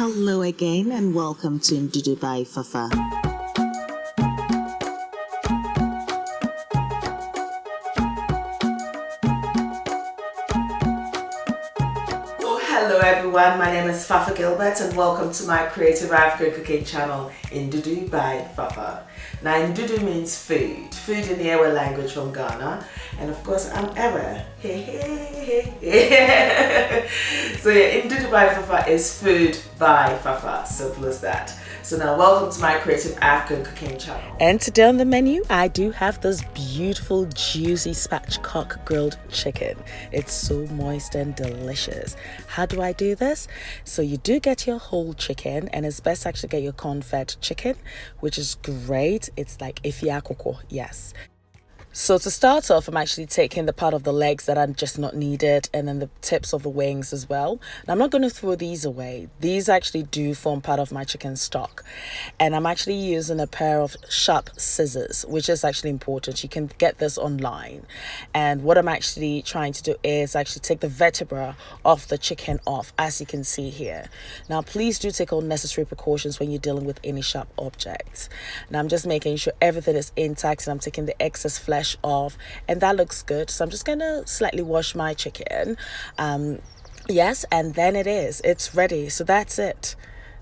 Hello again and welcome to Ndudu by Fafa. Hello everyone, my name is Fafa Gilbert and welcome to my creative African cooking channel Ndudu by Fafa. Now Ndudu means food in the Ewe language from Ghana, and of course I'm Ewe. So yeah, Ndudu by Fafa is food by Fafa, simple as that. So now welcome to my creative African cooking channel. And today on the menu, I do have this beautiful juicy spatchcock grilled chicken. It's so moist and delicious. How do I do this? So you do get your whole chicken, and it's best to actually get your corn-fed chicken, which is great. It's like ifiakoko, yes. So to start off, I'm actually taking the part of the legs that are just not needed and then the tips of the wings as well. Now, I'm not going to throw these away. These actually do form part of my chicken stock. And I'm actually using a pair of sharp scissors, which is actually important. You can get this online. And what I'm actually trying to do is actually take the vertebra of the chicken off, as you can see here. Now, please do take all necessary precautions when you're dealing with any sharp objects. Now, I'm just making sure everything is intact and I'm taking the excess flesh off, and that looks good. So I'm just gonna slightly wash my chicken, yes, and then it's ready. So that's it.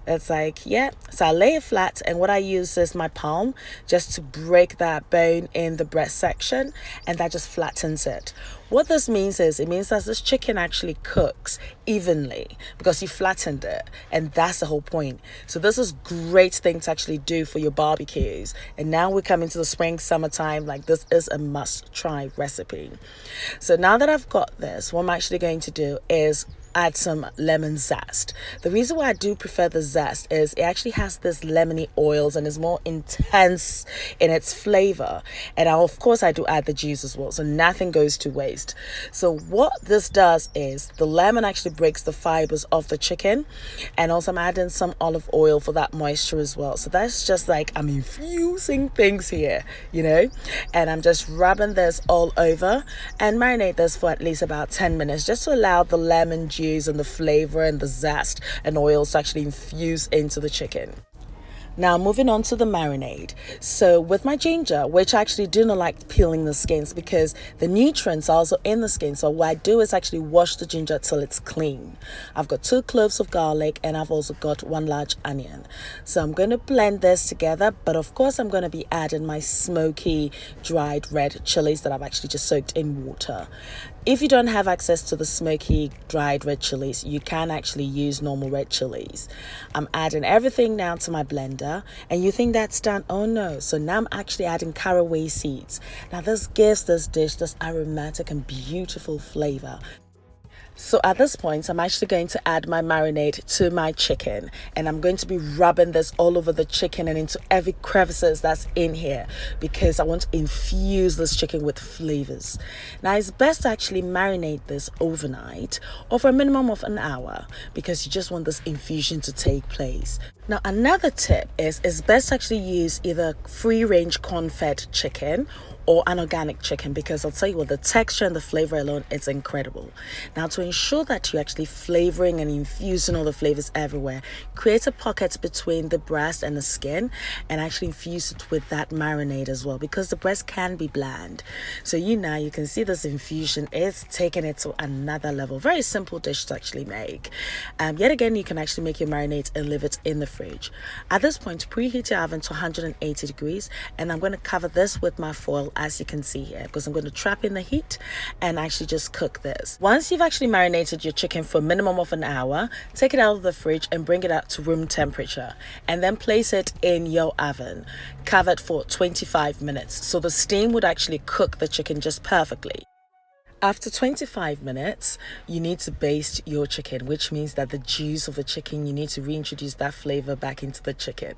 It's like, yeah, so I lay it flat, and what I use is my palm just to break that bone in the breast section, and that just flattens it. What this means is, it means that this chicken actually cooks evenly because you flattened it, and that's the whole point. So this is great thing to actually do for your barbecues. And now we come into the spring, summertime, like this is a must-try recipe. So now that I've got this, what I'm actually going to do is add some lemon zest. The reason why I do prefer the zest is it actually has this lemony oils and is more intense in its flavor. And of course I do add the juice as well, so nothing goes to waste. So what this does is the lemon actually breaks the fibers of the chicken, and also I'm adding some olive oil for that moisture as well. So that's just like I'm infusing things here, you know, and I'm just rubbing this all over and marinate this for at least about 10 minutes just to allow the lemon juice and the flavor and the zest and oils to actually infuse into the chicken. Now moving on to the marinade. So with my ginger, which I actually do not like peeling the skins because the nutrients are also in the skin. So what I do is actually wash the ginger till it's clean. I've got 2 cloves of garlic, and I've also got 1 large onion. So I'm going to blend this together, but of course I'm going to be adding my smoky dried red chilies that I've actually just soaked in water. If you don't have access to the smoky dried red chilies, you can actually use normal red chilies. I'm adding everything now to my blender, and you think that's done? Oh no. So now I'm actually adding caraway seeds. Now this gives this dish this aromatic and beautiful flavor. So at this point, I'm actually going to add my marinade to my chicken, and I'm going to be rubbing this all over the chicken and into every crevices that's in here because I want to infuse this chicken with flavors. Now it's best to actually marinate this overnight or for a minimum of an hour because you just want this infusion to take place. Now another tip is it's best to actually use either free-range corn-fed chicken or an organic chicken, because I'll tell you what, the texture and the flavor alone is incredible. Now to ensure that you're actually flavoring and infusing all the flavors everywhere, create a pocket between the breast and the skin and actually infuse it with that marinade as well, because the breast can be bland. So you can see this infusion is taking it to another level. Very simple dish to actually make. Yet again, you can actually make your marinade and leave it in the fridge. At this point, preheat your oven to 180 degrees, and I'm going to cover this with my foil, as you can see here, because I'm going to trap in the heat and actually just cook this. Once you've actually marinated your chicken for a minimum of an hour, take it out of the fridge and bring it out to room temperature, and then place it in your oven, covered for 25 minutes, so the steam would actually cook the chicken just perfectly. After 25 minutes, you need to baste your chicken, which means that the juice of the chicken, you need to reintroduce that flavor back into the chicken.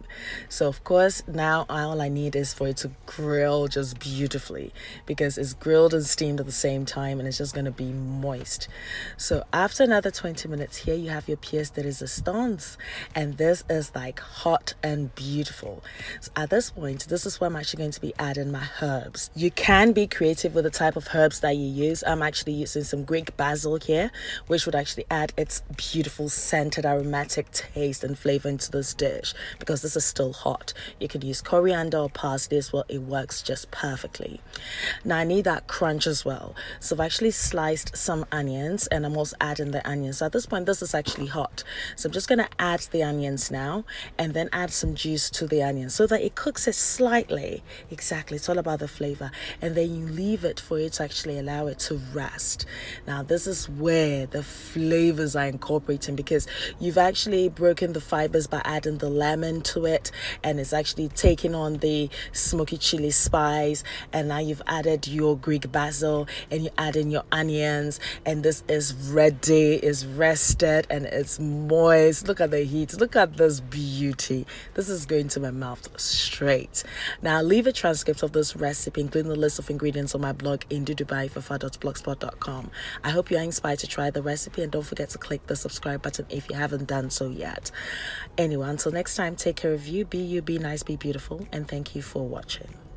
So of course, now all I need is for it to grill just beautifully, because it's grilled and steamed at the same time and it's just going to be moist. So after another 20 minutes, here you have your pièce de résistance, and this is like hot and beautiful. So at this point, this is where I'm actually going to be adding my herbs. You can be creative with the type of herbs that you use. I'm actually using some Greek basil here, which would actually add its beautiful scented aromatic taste and flavor into this dish, because this is still hot. You could use coriander or parsley as well. It works just perfectly. Now I need that crunch as well. So I've actually sliced some onions, and I'm also adding the onions. So at this point, this is actually hot. So I'm just going to add the onions now, and then add some juice to the onions so that it cooks it slightly. Exactly. It's all about the flavor. And then you leave it for it to actually allow it to rest. Now this is where the flavors are incorporating, because you've actually broken the fibers by adding the lemon to it, and it's actually taking on the smoky chili spice, and now you've added your Greek basil, and you add in your onions, and this is ready, is rested, and it's moist. Look at the heat. Look at this beauty. This is going to my mouth straight. Now I'll leave a transcript of this recipe, including the list of ingredients, on my blog ndudubyfafa.blogspot.com. I hope you are inspired to try the recipe, and don't forget to click the subscribe button if you haven't done so yet. Anyway, until next time, take care of you, be nice, be beautiful, and thank you for watching.